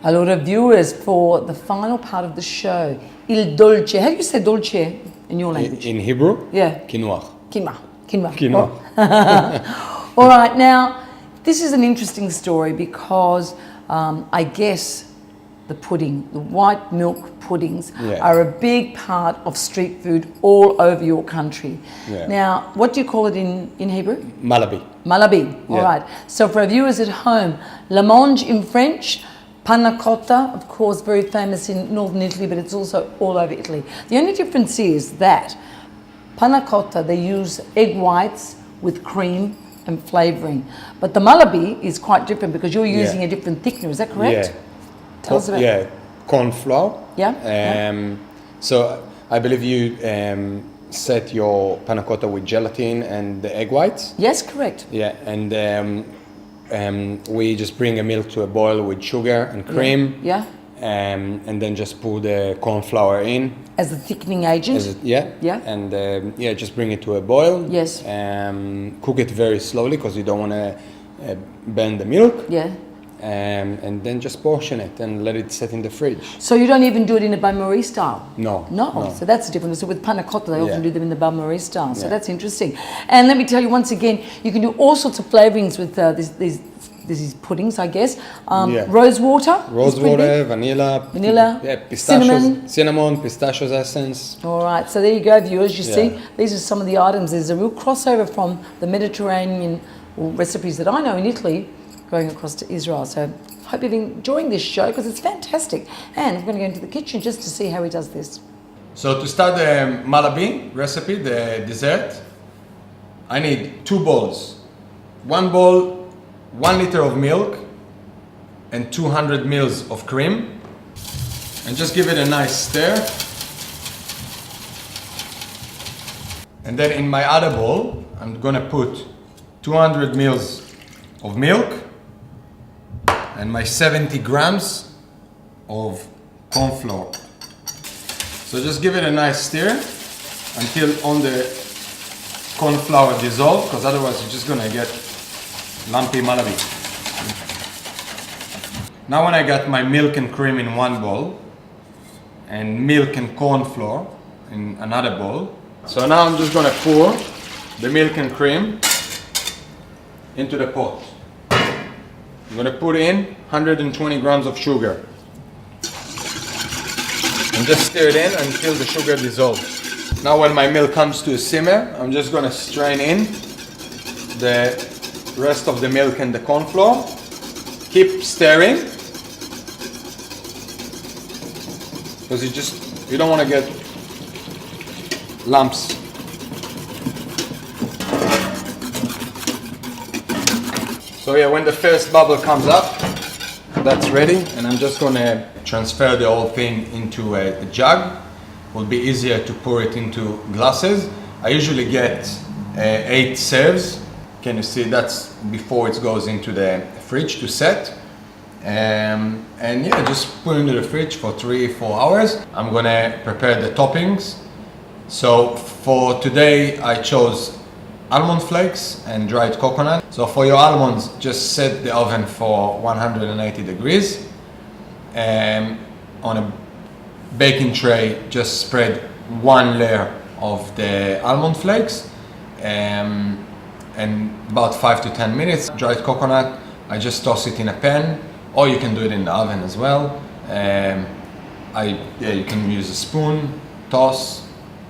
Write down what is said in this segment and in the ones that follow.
Allora, viewers, for the final part of the show, il dolce. How do you say dolce in your language? In Hebrew? Yeah. Quinoa. Quinoa. Quinoa. Quinoa. Oh. All right, now, this is an interesting story because I guess the pudding, the white milk puddings, are a big part of street food all over your country. Yeah. Now, what do you call it in Hebrew? Muhallebi. Muhallebi, all right. So for our viewers at home, blancmange in French, panna cotta, of course, very famous in northern Italy, but it's also all over Italy. The only difference is that panna cotta, they use egg whites with cream and flavouring. But the muhallebi is quite different because you're using a different thickener, is that correct? Yeah. Tell us about Yeah, corn flour. Yeah. So I believe you set your panna cotta with gelatin and the egg whites. Yes, correct. Yeah, and we just bring a milk to a boil with sugar and cream. Yeah. And then just pour the corn flour in. As a thickening agent. Yeah. And just bring it to a boil. Yes. Cook it very slowly because you don't want to burn the milk. Yeah. And then just portion it and let it sit in the fridge. So you don't even do it in a bain-marie style? No. So that's different. So with panna cotta, they often do them in the bain-marie style. So that's interesting. And let me tell you once again, you can do all sorts of flavourings with these puddings, I guess. Rose water, vanilla, pistachios, cinnamon, pistachios essence. All right, so there you go, viewers. You see, these are some of the items. There's a real crossover from the Mediterranean recipes that I know in Italy going across to Israel. So hope you're enjoying this show because it's fantastic. And we're going to go into the kitchen just to see how he does this. So to start the muhallebi recipe, the dessert, I need 2 bowls. 1 bowl, 1 liter of milk and 200 mils of cream. And just give it a nice stir. And then in my other bowl, I'm gonna put 200 mils of milk and my 70 grams of corn flour. So just give it a nice stir until on the corn flour dissolve, because otherwise you're just gonna get lumpy muhallebi. Now when I got my milk and cream in one bowl and milk and corn flour in another bowl, so now I'm just gonna pour the milk and cream into the pot. I'm gonna put in 120 grams of sugar and just stir it in until the sugar dissolves. Now when my milk comes to a simmer, I'm just gonna strain in the rest of the milk and the corn flour. Keep stirring because you don't want to get lumps. So yeah, when the first bubble comes up, that's ready, and I'm just gonna transfer the whole thing into a jug. It will be easier to pour it into glasses. I usually get 8 serves. Can you see that's before it goes into the fridge to set? And yeah, just put it into the fridge for 3-4 hours. I'm gonna prepare the toppings. So for today, I chose almond flakes and dried coconut. So for your almonds, just set the oven for 180 degrees. On a baking tray, just spread 1 layer of the almond flakes. And about 5 to 10 minutes. Dried coconut, I just toss it in a pan, or you can do it in the oven as well. You can use a spoon, toss,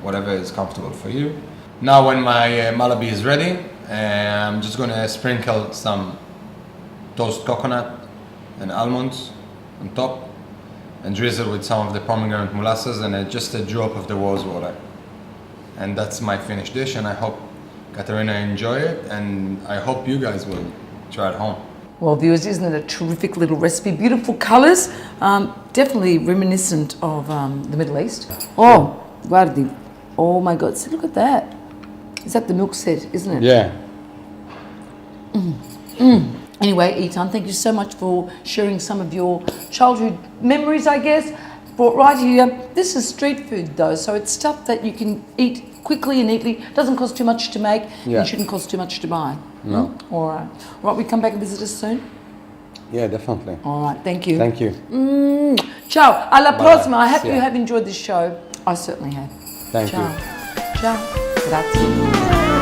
whatever is comfortable for you. Now when my muhallebi is ready, I'm just gonna sprinkle some toasted coconut and almonds on top and drizzle with some of the pomegranate molasses and just a drop of the rose water. And that's my finished dish, and I hope Caterina enjoy it, and I hope you guys will try it home. Well, viewers, isn't it a terrific little recipe? Beautiful colours, definitely reminiscent of the Middle East. Oh, guardi. Oh my God, see, look at that. Is that the milk set, isn't it? Yeah. Anyway, Eitan, thank you so much for sharing some of your childhood memories, I guess. Brought right here. This is street food though, so it's stuff that you can eat quickly and neatly. Doesn't cost too much to make and shouldn't cost too much to buy. No. All right. Right, we come back and visit us soon? Yeah, definitely. All right, thank you. Thank you. Ciao, alla prossima. I hope See ya. you have enjoyed this show. I certainly have. Thank Ciao. you. Ciao. Grazie.